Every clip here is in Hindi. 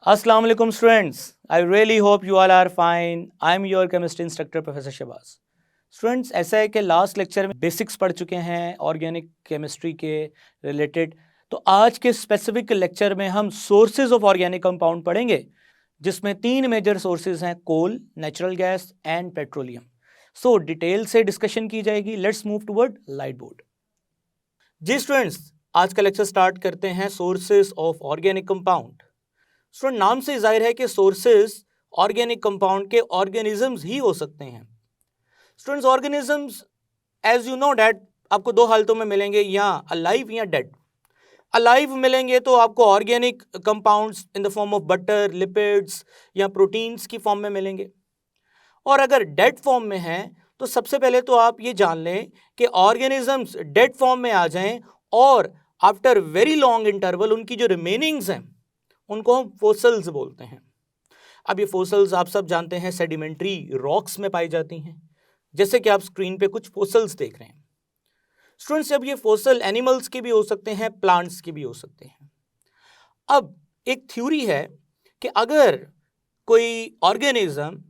Assalamu alaikum students. I really hope you all are fine. I am your chemistry instructor Professor Shahbaz. Students ऐसा है कि लास्ट लेक्चर में बेसिक्स पढ़ चुके हैं ऑर्गेनिक केमिस्ट्री के रिलेटेड। तो आज के स्पेसिफिक लेक्चर में हम सोर्सेज ऑफ ऑर्गेनिक कंपाउंड पढ़ेंगे, जिसमें तीन मेजर सोर्सेज हैं: coal, natural gas and petroleum. So detail से डिस्कशन की जाएगी। Let's move toward light board. जी स्टूडेंट्स, आज का लेक्चर स्टार्ट करते हैं sources of organic compound. Student, नाम से जाहिर है कि सोर्सेज ऑर्गेनिक कंपाउंड के ऑर्गेनिजम्स ही हो सकते हैं। Students, organisms as you know that आपको दो हालतों में मिलेंगे, या अलाइव या डेड। अलाइव मिलेंगे तो आपको organic compounds in the form of butter, lipids या प्रोटीन्स की फॉर्म में मिलेंगे। और अगर डेड फॉर्म में हैं तो सबसे पहले तो आप ये जान लें कि ऑर्गेनिजम्स डेड फॉर्म में आ जाएं और आफ्टर वेरी लॉन्ग इंटरवल उनकी जो रिमेनिंग्स हैं उनको हम फोसल्स बोलते हैं। अब ये फोसल्स आप सब जानते हैं सेडिमेंट्री रॉक्स में पाई जाती हैं, जैसे कि आप स्क्रीन पे कुछ फोसल्स देख रहे हैं। स्टूडेंट्स, अब ये फोसल एनिमल्स के भी हो सकते हैं, प्लांट्स के भी हो सकते हैं। अब एक थ्योरी है कि अगर कोई ऑर्गेनिज्म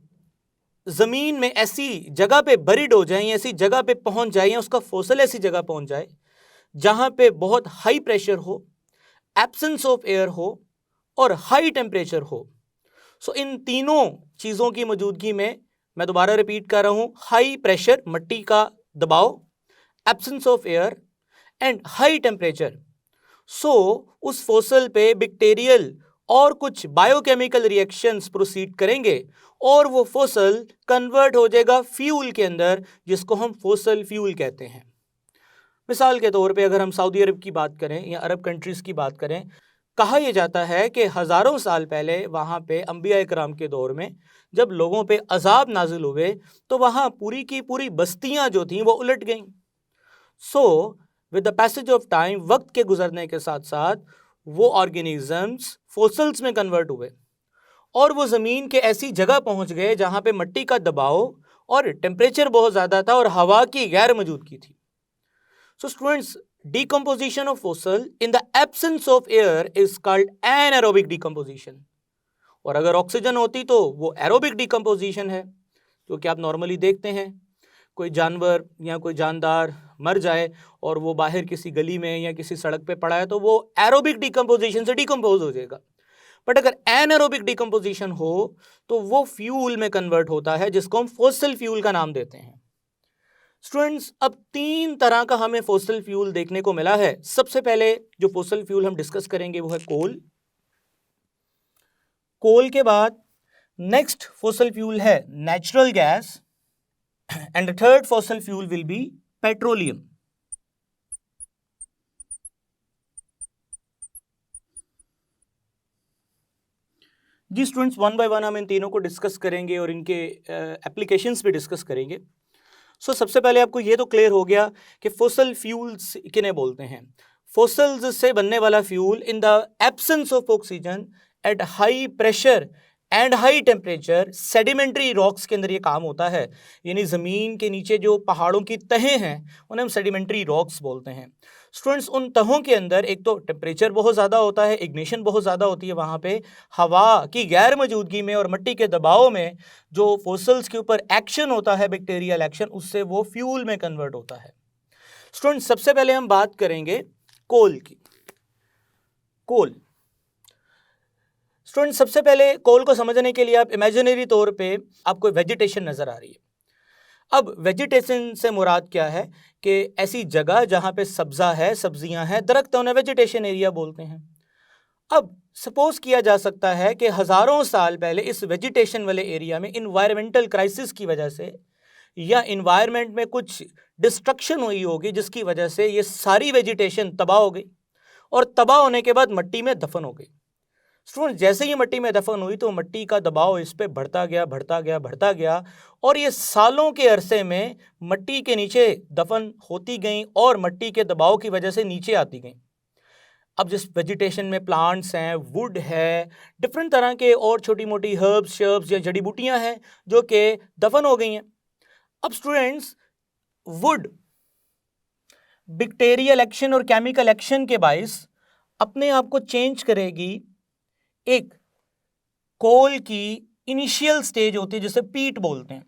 जमीन में ऐसी जगह पे बरीड हो जाए, ऐसी जगह पे पहुंच जाए, या उसका फोसल ऐसी जगह पहुंच जाए जहां पे बहुत हाई प्रेशर हो, एब्सेंस ऑफ एयर हो और हाई टेम्परेचर हो। सो इन तीनों चीजों की मौजूदगी में, मैं दोबारा रिपीट कर रहा हूं, हाई प्रेशर मट्टी का दबाव, absence of air and high temperature, so उस फोसल पे बैक्टीरियल और कुछ बायोकेमिकल रिएक्शंस प्रोसीड करेंगे और वो फोसल कन्वर्ट हो जाएगा फ्यूल के अंदर, जिसको हम फोसल फ्यूल कहते हैं। मिसाल के तौर पे अगर हम सऊदी अरब की बात करें या अरब कंट्रीज की बात करें, कहा यह जाता है कि हज़ारों साल पहले वहाँ पे अंबिया इकराम के दौर में जब लोगों पे अजाब नाजिल हुए तो वहाँ पूरी की पूरी बस्तियाँ जो थीं वो उलट गईं। So with the passage of time, वक्त के गुजरने के साथ साथ वो ऑर्गेनिजम्स फोसल्स में कन्वर्ट हुए और वो ज़मीन के ऐसी जगह पहुँच गए जहाँ पे मिट्टी का दबाव और टेम्परेचर बहुत ज़्यादा था और हवा की गैर मौजूदगी थी। So students, decomposition of fossil in the absence of air is called anaerobic decomposition। और अगर ऑक्सीजन होती तो वो एरोबिक डिकम्पोजिशन है, जो कि आप नॉर्मली देखते हैं। कोई जानवर या कोई जानदार मर जाए और वो बाहर किसी गली में या किसी सड़क पे पड़ा है तो वो एरोबिक डिकम्पोजिशन से डिकम्पोज हो जाएगा। बट अगर एनएरोबिक डिकम्पोजिशन हो तो वो फ्यूल में कन्वर्ट होता है, जिसको हम फोसिल फ्यूल का नाम देते हैं। स्टूडेंट्स, अब तीन तरह का हमें फोसिल फ्यूल देखने को मिला है। सबसे पहले जो फोसिल फ्यूल हम डिस्कस करेंगे वो है कोल। कोल के बाद नेक्स्ट फोसिल फ्यूल है natural gas and the third fossil fuel will be petroleum. जी स्टूडेंट्स, वन बाय वन हम इन तीनों को डिस्कस करेंगे और इनके एप्लीकेशंस भी डिस्कस करेंगे। सो सबसे पहले आपको ये तो क्लियर हो गया कि फोसिल फ्यूल्स किन्हें बोलते हैं। फोसिल्स से बनने वाला fuel in the absence of oxygen at high pressure and high temperature sedimentary rocks के अंदर ये काम होता है। यानी ज़मीन के नीचे जो पहाड़ों की तहें हैं उन्हें हम सेडिमेंट्री रॉक्स बोलते हैं। स्टूडेंट्स, उन तहों के अंदर एक तो टेम्परेचर बहुत ज़्यादा होता है, इग्निशन बहुत ज़्यादा होती है वहाँ पे, हवा की गैर मौजूदगी में और मिट्टी के दबाव में जो फोसिल्स के ऊपर एक्शन होता है, बैक्टीरियल एक्शन, उससे वो फ्यूल में कन्वर्ट होता है। स्टूडेंट्स, सबसे पहले हम बात करेंगे कोल की। कोल, स्टूडेंट, सबसे पहले कोल को समझने के लिए आप इमेजिनरी तौर पे आपको वेजिटेशन नजर आ रही है। अब वेजिटेशन से मुराद क्या है कि ऐसी जगह जहां पे सब्जा है, सब्जियां हैं, दरख्त, उन्हें वेजिटेशन एरिया बोलते हैं। अब सपोज किया जा सकता है कि हजारों साल पहले इस वेजिटेशन वाले एरिया में इन्वायरमेंटल क्राइसिस की वजह से या इन्वायरमेंट में कुछ डिस्ट्रक्शन हुई होगी, जिसकी वजह से ये सारी वेजिटेशन तबाह हो गई और तबाह होने के बाद मिट्टी में दफन हो गई। स्टूडेंट, जैसे ही मिट्टी में दफन हुई तो मिट्टी का दबाव इस पे बढ़ता गया, बढ़ता गया, बढ़ता गया और ये सालों के अरसे में मिट्टी के नीचे दफन होती गई और मिट्टी के दबाव की वजह से नीचे आती गई। अब जिस वेजिटेशन में प्लांट्स हैं, वुड है, डिफरेंट तरह के और छोटी मोटी हर्ब्स, शर्ब्स या जड़ी बूटियां हैं जो कि दफन हो गई हैं। अब स्टूडेंट्स, वुड बैक्टीरियल एक्शन और केमिकल एक्शन के बायस अपने आप को चेंज करेगी एक कोल की इनिशियल स्टेज होती है जिसे पीट बोलते हैं।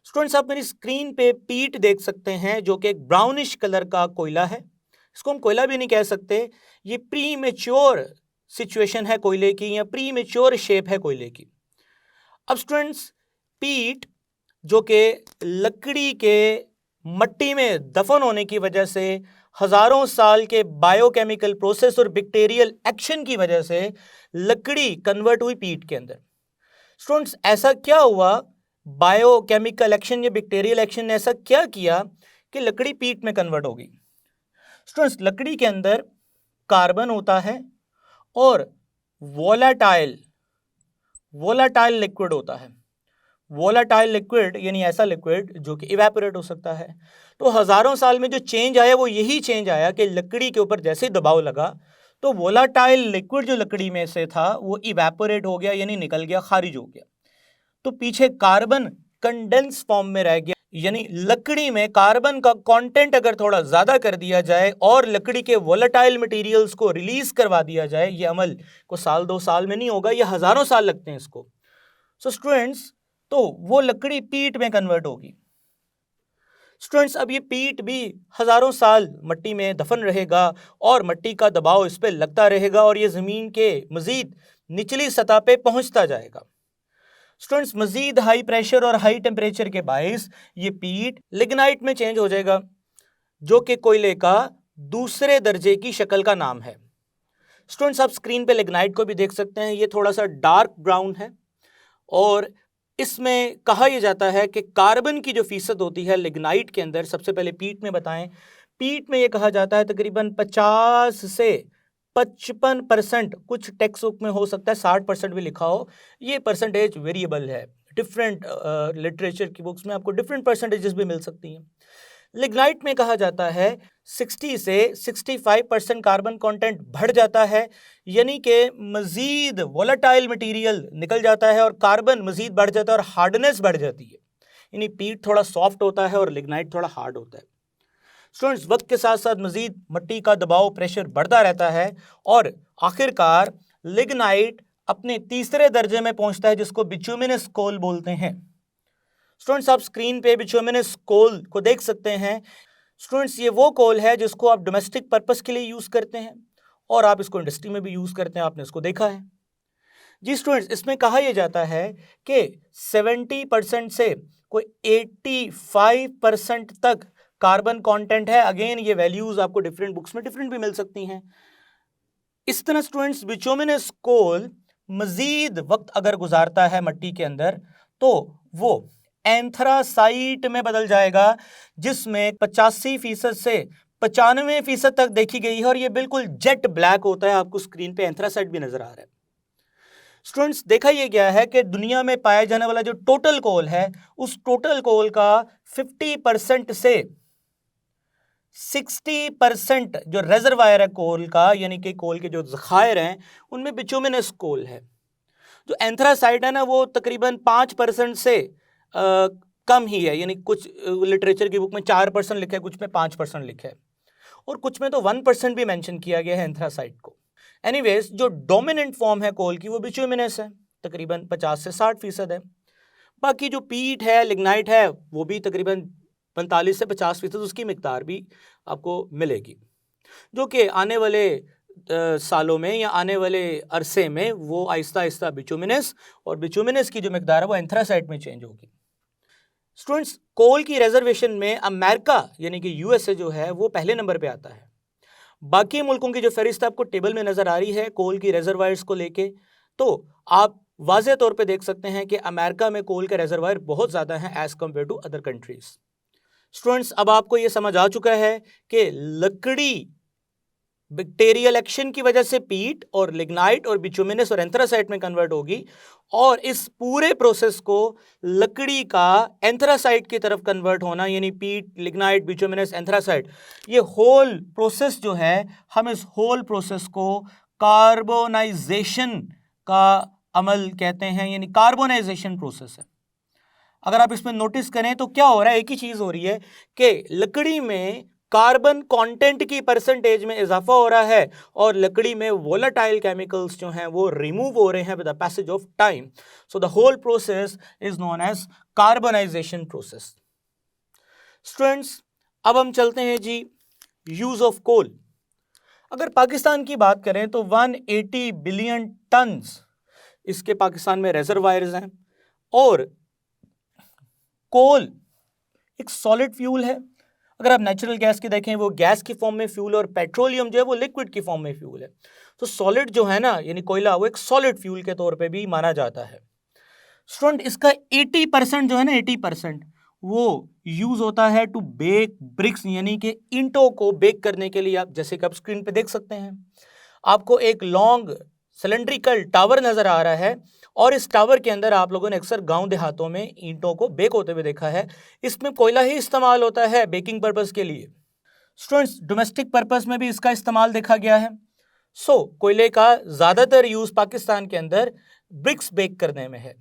स्टूडेंट्स, आप मेरी स्क्रीन पे पीट देख सकते हैं जो कि एक ब्राउनिश कलर का कोयला है। इसको हम कोयला भी नहीं कह सकते, ये प्री मेच्योर सिचुएशन है कोयले की, या प्री मेच्योर शेप है कोयले की। अब स्टूडेंट्स, पीट जो कि लकड़ी के मट्टी में दफन होने की वजह से हजारों साल के बायोकेमिकल प्रोसेस और बैक्टीरियल एक्शन की वजह से लकड़ी कन्वर्ट हुई पीट के अंदर। स्टूडेंट्स, ऐसा क्या हुआ, बायोकेमिकल एक्शन या बैक्टीरियल एक्शन ने ऐसा क्या किया कि लकड़ी पीट में कन्वर्ट हो गई? स्टूडेंट्स, लकड़ी के अंदर कार्बन होता है और वोलाटाइल लिक्विड होता है। वोलाटाइल लिक्विड यानी ऐसा लिक्विड जो कि इवेपोरेट हो सकता है। तो हजारों साल में जो चेंज आया वो यही चेंज आया कि लकड़ी के ऊपर जैसे ही दबाव लगा तो वोलाटाइल लिक्विड जो लकड़ी में से था वो इवेपोरेट हो गया, यानी निकल गया, खारिज हो गया। तो पीछे कार्बन कंडेंस फॉर्म में रह गया, यानी लकड़ी में कार्बन का कंटेंट अगर थोड़ा ज्यादा कर दिया जाए और लकड़ी के वोलेटाइल मटेरियल्स को रिलीज करवा दिया जाए, ये अमल को साल 2 साल में नहीं होगा, ये हजारों साल लगते हैं इसको। सो स्टूडेंट्स, तो वो लकड़ी पीट में कन्वर्ट होगी। स्टूडेंट्स, अब ये पीट भी हजारों साल मट्टी में दफन रहेगा और मट्टी का दबाव इस पे लगता रहेगा और ये जमीन के मजीद निचली सतह पे पहुंचता जाएगा। स्टूडेंट्स, मजीद हाई प्रेशर और हाई टेम्परेचर के बायस ये पीट लिग्नाइट में चेंज हो जाएगा, जो कि कोयले का दूसरे दर्जे की शक्ल का नाम है। स्टूडेंट्स, आप स्क्रीन पे लिग्नाइट को भी देख सकते हैं, ये थोड़ा सा डार्क ब्राउन है और इसमें कहा यह जाता है कि कार्बन की जो फीसद होती है लिग्नाइट के अंदर, सबसे पहले पीट में बताएं, पीट में यह कहा जाता है तकरीबन 50 से 55%, कुछ टेक्स्ट बुक में हो सकता है 60% भी लिखा हो, ये परसेंटेज वेरिएबल है, डिफरेंट लिटरेचर की बुक्स में आपको डिफरेंट परसेंटेजेस भी मिल सकती हैं। लिग्नाइट में कहा जाता है 60 से 65% कार्बन कंटेंट बढ़ जाता है, यानी कि मजीद वोलेटाइल मटेरियल निकल जाता है और कार्बन मजीद बढ़ जाता है और हार्डनेस बढ़ जाती है, यानी पीट थोड़ा सॉफ्ट होता है और लिग्नाइट थोड़ा हार्ड होता है। स्टूडेंट्स, वक्त के साथ साथ मजीद मट्टी का दबाव प्रेशर बढ़ता रहता है और आखिरकार लिग्नाइट अपने तीसरे दर्जे में पहुंचता है जिसको बिटुमिनस कोल बोलते हैं। स्टूडेंट्स, आप स्क्रीन पे बिटुमिनस कोल को देख सकते हैं। स्टूडेंट्स, ये वो कोल है जिसको आप डोमेस्टिक पर्पस के लिए यूज करते हैं और आप इसको इंडस्ट्री में भी यूज करते हैं, आपने इसको देखा है। जी स्टूडेंट्स, इसमें कहा यह जाता है कि 70% से कोई 85% तक कार्बन कंटेंट है। अगेन ये वैल्यूज आपको डिफरेंट बुक्स में डिफरेंट भी मिल सकती हैं। इस तरह स्टूडेंट्स, बिटुमिनस कोल मजीद वक्त अगर गुजारता है मट्टी के अंदर तो वो एंथ्रासाइट में बदल जाएगा, जिसमें 85% से 95% तक देखी गई है और ये बिल्कुल जेट ब्लैक होता है। आपको स्क्रीन पे एंथ्रासाइट भी नजर आ रहा है। स्टूडेंट्स, देखा यह गया है कि दुनिया में पाया जाने वाला जो टोटल कोल है, उस टोटल कोल का 50% से 60% जो रिजर्वायर है कोल का, यानी कि कोल के जो ज़खायर हैं, उनमें बिटुमिनस कोल है। जो एंथ्रासाइट है ना, वो तकरीबन 5% से कम ही है, यानी कुछ लिटरेचर की बुक में 4% लिखा है, कुछ में 5% लिखा है और कुछ में तो 1% भी मेंशन किया गया है एंथ्रासाइट को। एनीवेज, जो डोमिनेंट फॉर्म है कोल की वो बिटुमिनस है, तकरीबन 50 से 60% है। बाकी जो पीट है, लिग्नाइट है, वो भी तकरीबन 45 से 50% उसकी मिकदार भी आपको मिलेगी, जो कि आने वाले सालों में या आने वाले अरसे में वो आहिस्ता आहिस्ता बिटुमिनस और बिटुमिनस की जो मिकदार है वो एंथ्रासाइट में चेंज होगी। स्टूडेंट्स, कोल की रिजर्वेशन में अमेरिका यानी कि यूएसए जो है वो पहले नंबर पे आता है। बाकी मुल्कों की जो फहरिस्त आपको टेबल में नजर आ रही है कोल की रिजर्वायर्स को लेके, तो आप वाज़ेह तौर पे देख सकते हैं कि अमेरिका में कोल के रिजर्वायर बहुत ज़्यादा हैं as compare to other countries. Students, अब आपको ये समझ आ चुका है कि लकड़ी बैक्टीरियल एक्शन की वजह से पीट और लिग्नाइट और बिटुमिनस और एंथ्रासाइट में कन्वर्ट होगी और इस पूरे प्रोसेस को लकड़ी का एंथ्रासाइट की तरफ कन्वर्ट होना, यानी पीट, लिग्नाइट, बिटुमिनस, एंथ्रासाइट, ये होल प्रोसेस जो है, हम इस होल प्रोसेस को कार्बोनाइजेशन का अमल कहते हैं, यानी कार्बोनाइजेशन प्रोसेस है। अगर आप इसमें नोटिस करें तो क्या हो रहा है, एक ही चीज हो रही है कि लकड़ी में कार्बन कंटेंट की परसेंटेज में इजाफा हो रहा है और लकड़ी में वोलेटाइल केमिकल्स जो हैं वो रिमूव हो रहे हैं with the passage of time. So the whole process is known as carbonization process. Students, अब हम चलते हैं जी यूज ऑफ कोल. अगर पाकिस्तान की बात करें तो 180 बिलियन टन्स इसके पाकिस्तान में रिजर्वायर्स हैं और कोल एक सॉलिड फ्यूल है. अगर आप नेचुरल गैस की देखें वो गैस की फॉर्म में फ्यूल और पेट्रोलियम जो है वो लिक्विड की फॉर्म में फ्यूल है. तो सॉलिड जो है ना यानी कोयला वो एक सॉलिड फ्यूल के तौर पे भी माना जाता है. स्टूडेंट, इसका 80% जो है ना 80% वो यूज होता है टू बेक ब्रिक्स यानी कि ईंटों को बेक करने के लिए. आप जैसे कि आप स्क्रीन पे देख सकते हैं, आपको एक लॉन्ग सिलेंड्रिकल टावर नजर आ रहा है और इस टावर के अंदर आप लोगों ने अक्सर गांव देहातों में ईंटों को बेक होते हुए देखा है. इसमें कोयला ही इस्तेमाल होता है बेकिंग पर्पस के लिए. स्टूडेंट्स, डोमेस्टिक पर्पस में भी इसका इस्तेमाल देखा गया है. कोयले का ज्यादातर यूज पाकिस्तान के अंदर ब्रिक्स बेक करने में है,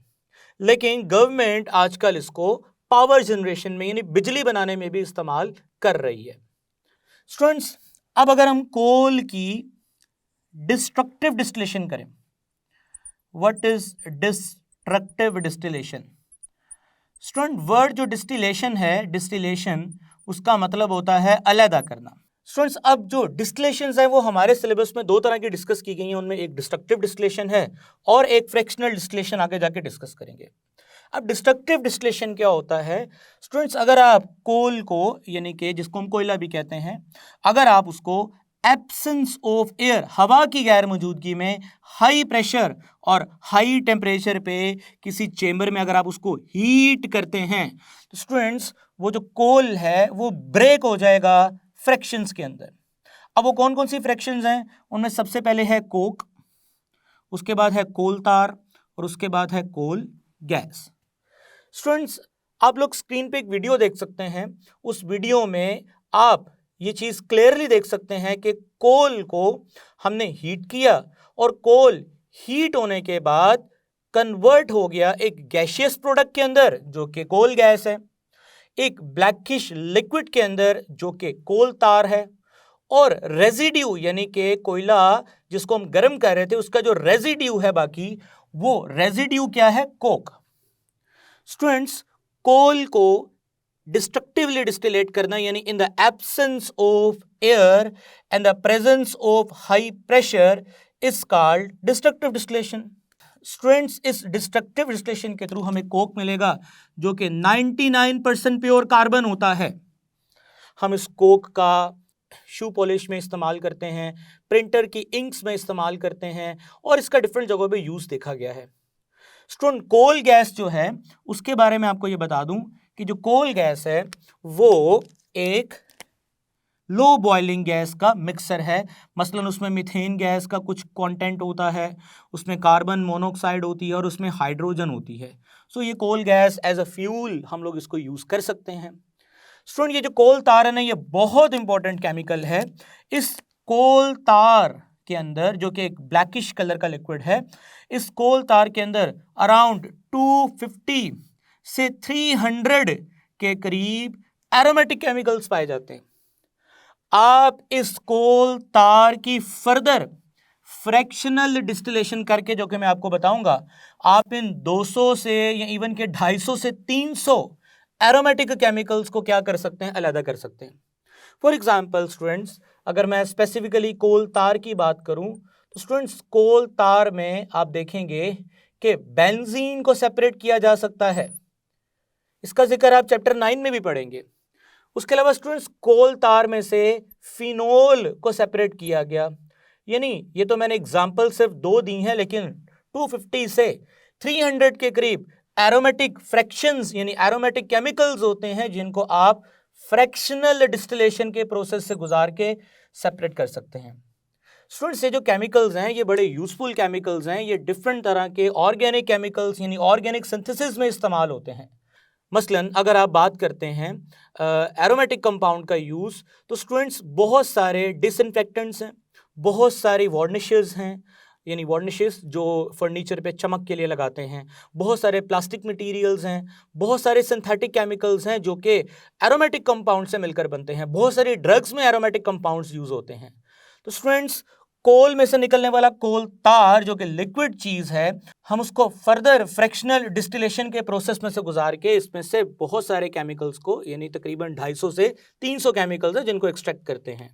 लेकिन गवर्नमेंट आजकल इसको पावर जनरेशन में यानी बिजली बनाने में भी इस्तेमाल कर रही है. स्टूडेंट्स, अब अगर हम कोल की डिस्ट्रक्टिव डिस्टिलेशन करें, what is destructive distillation? Student, word जो डिस्टिलेशन है, डिस्टिलेशन उसका मतलब होता है अलग करना. स्टूडेंट्स, अब जो डिस्टिलेशंस है वो हमारे सिलेबस में दो तरह की डिस्कस की गई हैं. उनमें एक डिस्ट्रक्टिव डिस्टिलेशन है और एक फ्रैक्शनल डिस्टिलेशन आगे जाके डिस्कस करेंगे. अब डिस्ट्रक्टिव डिस्टिलेशन क्या होता है? स्टूडेंट्स, अगर आप कोल को यानी कि जिसको हम कोयला भी कहते हैं, अगर आप उसको एब्सेंस ऑफ एयर हवा की गैर मौजूदगी में हाई प्रेशर और हाई टेम्परेचर पे किसी चेंबर में अगर आप उसको हीट करते हैं तो स्टूडेंट्स वो जो कोल है वो ब्रेक हो जाएगा फ्रैक्शंस के अंदर. अब वो कौन कौन सी फ्रैक्शंस हैं? उनमें सबसे पहले है कोक, उसके बाद है कोल तार और उसके बाद है कोल गैस. स्टूडेंट्स, आप लोग स्क्रीन पे एक वीडियो देख सकते हैं. उस वीडियो में आप ये चीज क्लियरली देख सकते हैं कि कोल को हमने हीट किया और कोल हीट होने के बाद कन्वर्ट हो गया एक गैशियस प्रोडक्ट के अंदर जो कि कोल गैस है, एक ब्लैकिश लिक्विड के अंदर जो कि कोल तार है, और रेजिड्यू यानी कि कोयला जिसको हम गर्म कर रहे थे उसका जो रेजिड्यू है बाकी वो रेजिड्यू क्या है? कोक. स्टूडेंट्स, कोल को डिस्ट्रक्टिवली डिस्टिलेट करना यानी in the absence of air and the presence of high pressure is called destructive distillation. Students, इस डिस्ट्रक्टिव डिस्टिलेशन के थ्रू हमें कोक मिलेगा जो कि 99% प्योर कार्बन होता है. हम इस कोक का शू पॉलिश में इस्तेमाल करते हैं, प्रिंटर की इंक्स में इस्तेमाल करते हैं और इसका डिफरेंट जगहों पे यूज देखा गया है. स्टूडेंट, कोल गैस जो है उसके बारे में आपको ये बता दूं कि जो कोल गैस है वो एक लो बॉइलिंग गैस का मिक्सर है. मसलन उसमें मीथेन गैस का कुछ कंटेंट होता है, उसमें कार्बन मोनोऑक्साइड होती है और उसमें हाइड्रोजन होती है. ये coal gas as a fuel हम लोग इसको यूज कर सकते हैं. स्टूडेंट, ये जो कोल तार है ना ये बहुत इंपॉर्टेंट केमिकल है. इस कोल तार के अंदर जो कि एक ब्लैकिश कलर का लिक्विड है, इस कोल तार के अंदर अराउंड 250 से 300 के करीब एरोमेटिक केमिकल्स पाए जाते हैं. आप इस कोल तार की फर्दर फ्रैक्शनल डिस्टिलेशन करके जो कि मैं आपको बताऊंगा, आप इन 200 से या इवन के 250 से 300 एरोमेटिक केमिकल्स को क्या कर सकते हैं? अलग कर सकते हैं. फॉर एग्जाम्पल स्टूडेंट्स, अगर मैं स्पेसिफिकली कोल तार की बात करूं तो स्टूडेंट्स कोल तार में आप देखेंगे कि बेंजीन को सेपरेट किया जा सकता है. इसका जिक्र आप चैप्टर 9 में भी पढ़ेंगे. उसके अलावा स्टूडेंट्स कोल तार में से फिनोल को सेपरेट किया गया. यानी ये तो मैंने एग्जाम्पल सिर्फ 2 दी हैं, लेकिन 250 से 300 के करीब एरोमेटिक फ्रैक्शंस यानी एरोमेटिक केमिकल्स होते हैं जिनको आप फ्रैक्शनल डिस्टिलेशन के प्रोसेस से गुजार के सेपरेट कर सकते हैं. स्टूडेंट्स, ये जो केमिकल्स हैं ये बड़े यूजफुल केमिकल्स हैं. ये डिफरेंट तरह के ऑर्गेनिक केमिकल्स यानी ऑर्गेनिक सिंथेसिस में इस्तेमाल होते हैं. मसलन अगर आप बात करते हैं एरोमेटिक कंपाउंड का यूज़, तो स्टूडेंट्स बहुत सारे डिसइंफेक्टेंट्स हैं, बहुत सारी वार्निशेस हैं, यानी वार्निशेस जो फर्नीचर पे चमक के लिए लगाते हैं, बहुत सारे प्लास्टिक मटेरियल्स हैं, बहुत सारे सिंथेटिक केमिकल्स हैं जो कि एरोमेटिक कंपाउंड से मिलकर बनते हैं, बहुत सारी ड्रग्स में एरोमेटिक कंपाउंड्स यूज होते हैं। तो स्टूडेंट्स, कोल में से निकलने वाला कोल तार जो कि लिक्विड चीज है, हम उसको फर्दर फ्रैक्शनल डिस्टिलेशन के प्रोसेस में से गुजार के इसमें से बहुत सारे केमिकल्स को, यानी तकरीबन 250 से 300 केमिकल्स है जिनको एक्सट्रैक्ट करते हैं,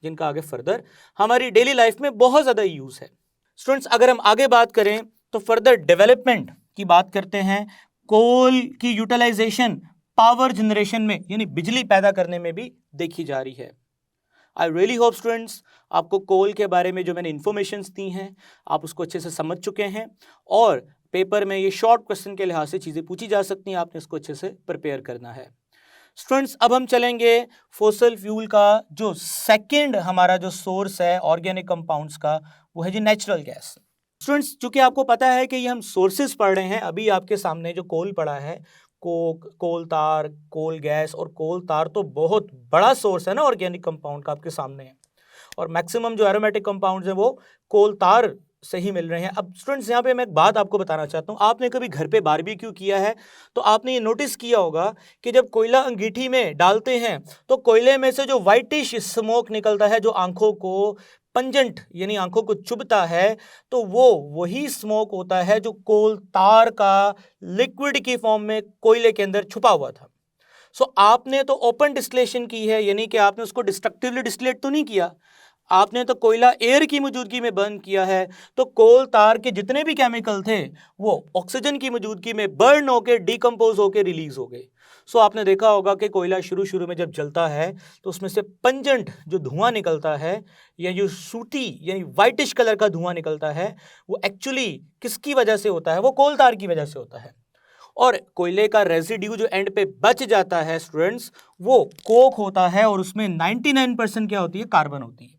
जिनका आगे फर्दर हमारी डेली लाइफ में बहुत ज़्यादा यूज़ है। स्टूडेंट्स, अगर हम आगे बात करें तो फर्दर डेवलपमेंट की बात करते हैं, कोल की यूटिलाइजेशन पावर जनरेशन में यानी बिजली पैदा करने में भी देखी जा रही है। आई रियली होप स्टूडेंट्स आपको कोल के बारे में जो मैंने इन्फॉर्मेशंस दी हैं आप उसको अच्छे से समझ चुके हैं, और पेपर में ये शॉर्ट क्वेश्चन के लिहाज से चीज़ें पूछी जा सकती हैं, आपने इसको अच्छे से प्रिपेयर करना है। स्टूडेंट्स, अब हम चलेंगे फॉसिल फ्यूल का जो सेकंड हमारा जो सोर्स है ऑर्गेनिक कंपाउंड्स का, वो है जी नेचुरल गैस। स्टूडेंट्स, चूंकि आपको पता है कि ये हम सोर्सेज पढ़ रहे हैं, अभी आपके सामने जो कोल पड़ा है, कोक, कोल तार, कोल गैस और कोल तार तो बहुत बड़ा सोर्स है ना ऑर्गेनिक कंपाउंड का आपके सामने है, और मैक्सिमम जो एरोमेटिक कंपाउंड्स हैं वो कोल तार से ही मिल रहे हैं। अब स्टूडेंट्स, यहाँ पे मैं एक बात आपको बताना चाहता हूँ, आपने कभी घर पे बारबेक्यू किया है तो आपने ये नोटिस किया होगा कि जब कोयला अंगीठी में डालते हैं तो कोयले में से जो वाइटिश स्मोक निकलता है, जो आंखों को पंजेंट यानी आंखों को चुभता है, तो वो वही स्मोक होता है जो कोल तार का लिक्विड की फॉर्म में कोयले के अंदर छुपा हुआ था। सो आपने तो ओपन डिस्टिलेशन की है, यानी कि आपने उसको डिस्ट्रक्टिवली डिस्टिलेट तो नहीं किया, आपने तो कोयला एयर की मौजूदगी में बर्न किया है, तो कोल तार के जितने भी केमिकल थे वो ऑक्सीजन की मौजूदगी में बर्न होकर डिकम्पोज होकर रिलीज हो गए। सो आपने देखा होगा कि कोयला शुरू में जब जलता है तो उसमें से पंजेंट जो धुआं निकलता है, या जो सूटी यानी वाइटिश कलर का धुआं निकलता है, वो एक्चुअली किसकी वजह से होता है? वो कोल तार की वजह से होता है। और कोयले का रेजिड्यू जो एंड पे बच जाता है स्टूडेंट्स, वो कोक होता है, और उसमें 99% क्या होती है? कार्बन होती है।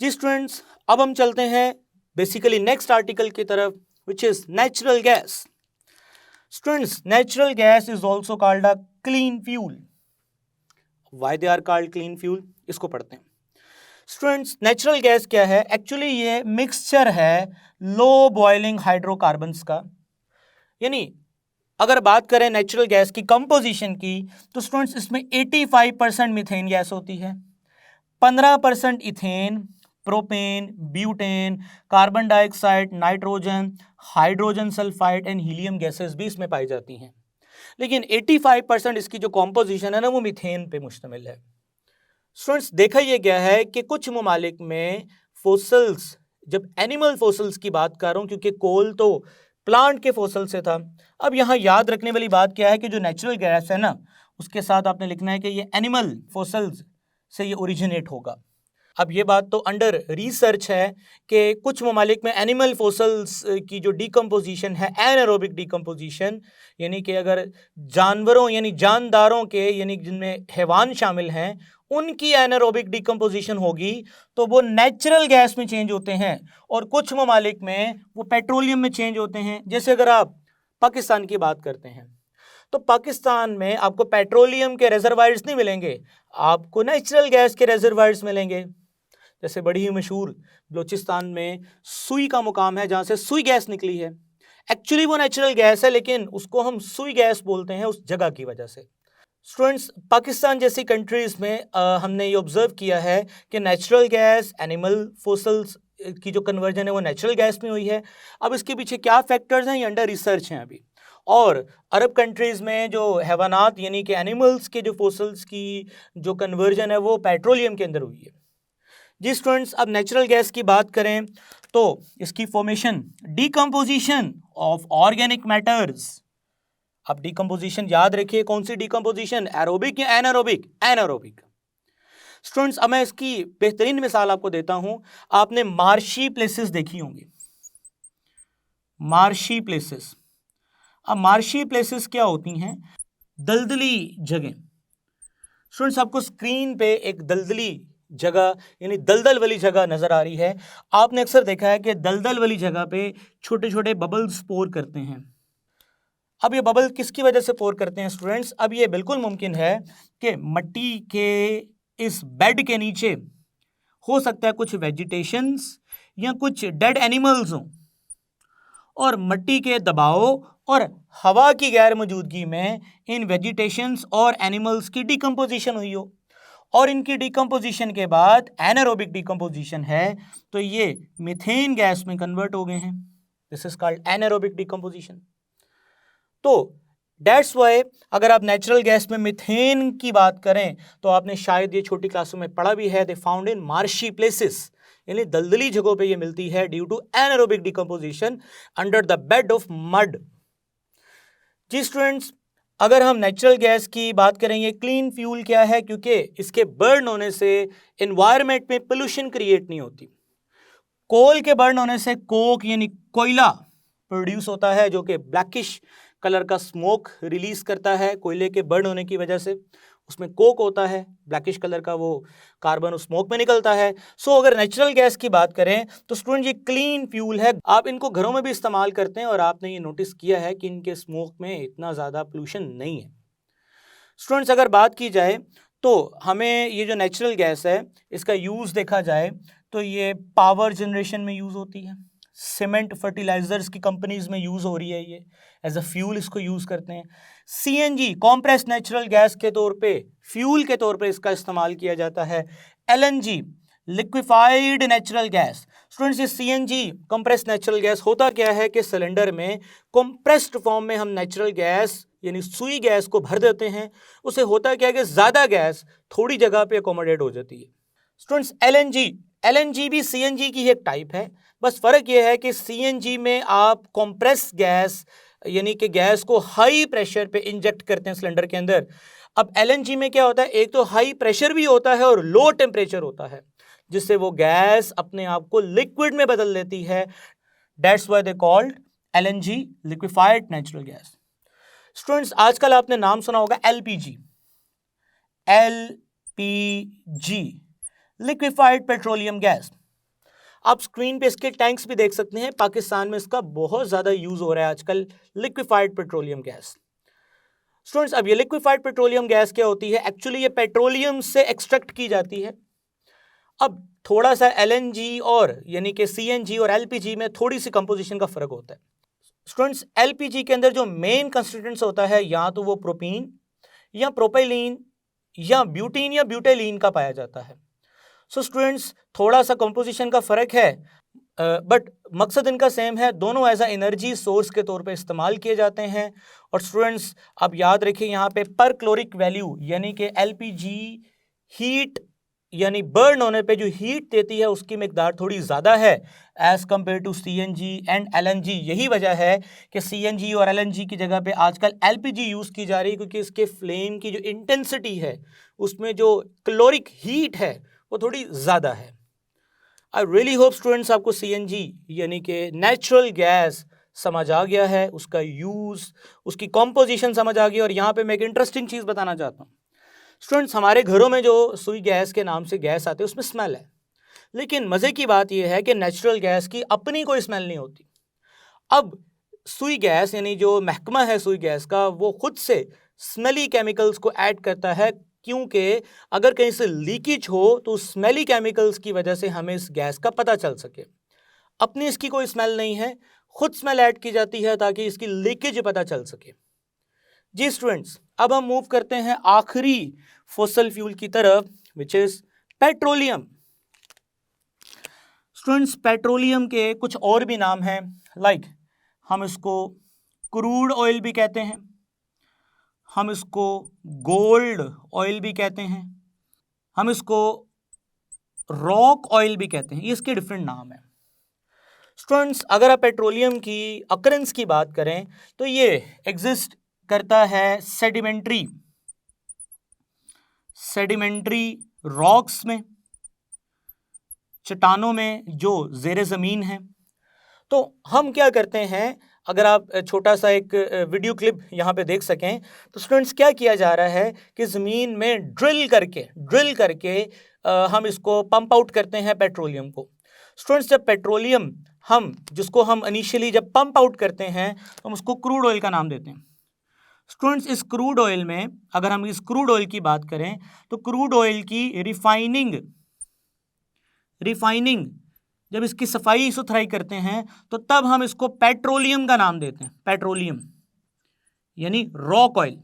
जी स्टूडेंट्स, अब हम चलते हैं बेसिकली नेक्स्ट आर्टिकल की तरफ, which is natural gas. Students, natural gas is also called a clean fuel. Why they are called clean fuel, इसको पढ़ते हैं। स्टूडेंट्स, नेचुरल गैस क्या है? एक्चुअली ये मिक्सचर है लो बॉइलिंग हाइड्रोकार्बन्स का। यानी अगर बात करें नेचुरल गैस की कंपोजिशन की, तो स्टूडेंट्स इसमें 85% मीथेन गैस होती है, 15% ethane, propane, butane, carbon dioxide, nitrogen, hydrogen sulphide and helium gases भी इसमें पाई जाती हैं। लेकिन 85% इसकी जो कॉम्पोजिशन है ना, वो मीथेन पे मुश्तमिल है। स्टूडेंट्स, देखा यह गया है कि कुछ ममालिक में फोसल्स, जब एनिमल फोसल्स की बात कर रहा हूं क्योंकि कोल तो प्लांट के फोसल से था। अब यहाँ याद रखने वाली बात क्या है कि जो नेचुरल गैस है ना, उसके साथ आपने लिखना है कि ये एनिमल फोसल्स से ये ओरिजिनेट होगा। अब ये बात तो अंडर रिसर्च है कि कुछ ममालिक में एनिमल फोसल्स की जो डिकम्पोजिशन है, एनारोबिक डिकम्पोजिशन, यानी कि अगर जानवरों यानी जानदारों के, यानी जिनमें हैवान शामिल हैं, उनकी एनारोबिक डिकम्पोजिशन होगी तो वो नेचुरल गैस में चेंज होते हैं, और कुछ ममालिक में वो पेट्रोलियम में चेंज होते हैं। जैसे अगर आप पाकिस्तान की बात करते हैं तो पाकिस्तान में आपको पेट्रोलियम के रिजर्वायर्स नहीं मिलेंगे, आपको नेचुरल गैस के रिजर्वायर्स मिलेंगे। जैसे बड़ी ही मशहूर बलूचिस्तान में सुई का मुकाम है जहाँ से सुई गैस निकली है। एक्चुअली वो नेचुरल गैस है, लेकिन उसको हम सुई गैस बोलते हैं उस जगह की वजह से। स्टूडेंट्स, पाकिस्तान जैसी कंट्रीज़ में हमने ये ऑब्जर्व किया है कि नेचुरल गैस, एनिमल फोसल्स की जो कन्वर्जन है वो नेचुरल गैस में हुई है। अब इसके पीछे क्या फैक्टर्स हैं, ये अंडर रिसर्च हैं अभी। और अरब कंट्रीज़ में जो हैवानात यानी कि एनिमल्स के जो फोसल्स की जो कन्वर्जन है वो पेट्रोलियम के अंदर हुई है। जी स्टूडेंट्स, अब नेचुरल गैस की बात करें तो इसकी formation, decomposition of organic matters. अब डिकम्पोजिशन याद रखिए, कौन सी डिकम्पोजिशन, एरोबिक या एनारोबिक? एनारोबिक। स्टूडेंट्स, अब मैं इसकी बेहतरीन मिसाल आपको देता हूं। आपने मार्शी प्लेसेस देखी होंगी, मार्शी प्लेसेस। अब मार्शी प्लेसेस क्या होती हैं? दलदली जगह। स्टूडेंट्स, आपको स्क्रीन पे एक दलदली जगह यानी दलदल वाली जगह नजर आ रही है। आपने अक्सर देखा है कि दलदल वाली जगह पे छोटे छोटे बबल्स पोर करते हैं। अब ये बबल किसकी वजह से पोर करते हैं स्टूडेंट्स? अब ये बिल्कुल मुमकिन है कि मिट्टी के इस बेड के नीचे हो सकता है कुछ वेजिटेशंस या कुछ डेड एनिमल्स हों और मिट्टी के दबाव और हवा की गैर मौजूदगी में इन वेजिटेशंस और एनिमल्स की डिकम्पोजिशन हुई हो और इनकी डिकम्पोजिशन के बाद एनारोबिक डिकम्पोजिशन है तो ये मीथेन गैस में कन्वर्ट हो गए हैं। This is called anaerobic decomposition. तो दैट्स वाई अगर आप नेचुरल गैस में मीथेन की बात करें तो आपने शायद ये छोटी क्लासों में पढ़ा भी है, they found in marshy places, यानी दलदली जगहों पे ये मिलती है due to anaerobic decomposition under the bed of mud. जी स्टूडेंट्स, अगर हम नेचुरल गैस की बात करें, ये क्लीन फ्यूल क्या है, क्योंकि इसके बर्न होने से एनवायरनमेंट में पोल्यूशन क्रिएट नहीं होती। कोल के बर्न होने से कोक यानी कोयला प्रोड्यूस होता है जो कि ब्लैकिश कलर का स्मोक रिलीज करता है। कोयले के बर्न होने की वजह से उसमें कोक होता है, ब्लैकिश कलर का वो कार्बन उस स्मोक में निकलता है। सो अगर नेचुरल गैस की बात करें तो स्टूडेंट ये क्लीन फ्यूल है, आप इनको घरों में भी इस्तेमाल करते हैं और आपने ये नोटिस किया है कि इनके स्मोक में इतना ज़्यादा पोल्यूशन नहीं है। स्टूडेंट्स अगर बात की जाए तो हमें ये जो नेचुरल गैस है इसका यूज़ देखा जाए तो ये पावर जनरेशन में यूज़ होती है, सीमेंट फर्टिलाइजर्स की कंपनीज में यूज़ हो रही है, ये एज अ फ्यूल इसको यूज़ करते हैं। सीएनजी कॉम्प्रेस नेचुरल गैस के तौर पे फ्यूल के तौर पे इसका इस्तेमाल किया जाता है। LNG liquefied natural gas. Students ये सीएनजी कंप्रेस नेचुरल गैस होता क्या है कि सिलेंडर में कंप्रेस्ड फॉर्म में हम नेचुरल गैस यानी सुई गैस को भर देते हैं, उसे होता क्या है कि ज़्यादा गैस थोड़ी जगह पे अकोमोडेट हो जाती है। स्टूडेंट्स एलएनजी भी सीएनजी की एक टाइप है, बस फ़र्क यह है कि सीएनजी में आप कंप्रेस गैस यानी कि गैस को हाई प्रेशर पे इंजेक्ट करते हैं सिलेंडर के अंदर। अब एलएनजी में क्या होता है, एक तो हाई प्रेशर भी होता है और लो टेम्परेचर होता है, जिससे वो गैस अपने आप को लिक्विड में बदल लेती है। That's why they called LNG liquefied natural gas. Students आजकल आपने नाम सुना होगा एलपीजी लिक्विफाइड पेट्रोलियम गैस। आप स्क्रीन पे इसके टैंक्स भी देख सकते हैं, पाकिस्तान में इसका बहुत ज़्यादा यूज़ हो रहा है आजकल, लिक्विफाइड पेट्रोलियम गैस। स्टूडेंट्स अब ये लिक्विफाइड पेट्रोलियम गैस क्या होती है, एक्चुअली ये पेट्रोलियम से एक्सट्रैक्ट की जाती है। अब थोड़ा सा एलएनजी और यानी कि सीएनजी और एलपीजी में थोड़ी सी कंपोजिशन का फ़र्क होता है। स्टूडेंट्स एलपीजी के अंदर जो मेन कंस्टिट्यूएंट्स होता है या तो वो प्रोपीन या प्रोपेलीन या ब्यूटीन या ब्यूटेलीन का पाया जाता है। सो स्टूडेंट्स थोड़ा सा कंपोजिशन का फ़र्क है, बट मकसद इनका सेम है, दोनों एज अ एनर्जी सोर्स के तौर पे इस्तेमाल किए जाते हैं। और स्टूडेंट्स आप याद रखिए यहाँ पे पर क्लोरिक वैल्यू यानी कि एलपीजी हीट यानी बर्न होने पे जो हीट देती है उसकी मिकदार थोड़ी ज़्यादा है as compare to CNG and LNG. यही वजह है कि सीएनजी और एलएनजी की जगह पे आजकल एलपीजी यूज़ की जा रही है, क्योंकि इसके फ्लेम की जो इंटेंसिटी है उसमें जो क्लोरिक हीट है वो थोड़ी ज़्यादा है। आई रियली होप स्टूडेंट्स आपको सीएनजी यानी कि नेचुरल गैस समझ आ गया है, उसका यूज़, उसकी कॉम्पोजिशन समझ आ गई। और यहाँ पे मैं एक इंटरेस्टिंग चीज़ बताना चाहता हूँ। स्टूडेंट्स हमारे घरों में जो सुई गैस के नाम से गैस आते हैं उसमें स्मेल है, लेकिन मज़े की बात यह है कि नेचुरल गैस की अपनी कोई स्मेल नहीं होती। अब सुई गैस यानी जो महकमा है सुई गैस का वो खुद से स्मेली केमिकल्स को ऐड करता है, क्योंकि अगर कहीं से लीकेज हो तो स्मेली केमिकल्स की वजह से हमें इस गैस का पता चल सके। अपनी इसकी कोई स्मेल नहीं है, खुद स्मेल ऐड की जाती है ताकि इसकी लीकेज पता चल सके। जी स्टूडेंट्स अब हम मूव करते हैं आखिरी फॉसिल फ्यूल की तरफ, which is petroleum. Students petroleum के कुछ और भी नाम हैं, लाइक हम इसको क्रूड ऑयल भी कहते हैं, हम इसको गोल्ड ऑयल भी कहते हैं, हम इसको रॉक ऑयल भी कहते हैं, ये इसके डिफरेंट नाम हैं। स्टूडेंट्स अगर आप पेट्रोलियम की अकरेंस की बात करें तो ये एग्जिस्ट करता है सेडिमेंट्री रॉक्स में, चट्टानों में जो ज़ेरे ज़मीन है। तो हम क्या करते हैं, अगर आप छोटा सा एक वीडियो क्लिप यहाँ पे देख सकें तो स्टूडेंट्स क्या किया जा रहा है कि ज़मीन में ड्रिल करके हम इसको पंप आउट करते हैं पेट्रोलियम को। स्टूडेंट्स जब पेट्रोलियम जिसको हम इनिशियली जब पंप आउट करते हैं तो हम उसको क्रूड ऑयल का नाम देते हैं। स्टूडेंट्स इस क्रूड ऑयल में अगर हम इस क्रूड ऑयल की बात करें तो क्रूड ऑयल की रिफाइनिंग जब इसकी सफाई सुथराई करते हैं तो तब हम इसको पेट्रोलियम का नाम देते हैं, पेट्रोलियम यानी रॉक ऑयल।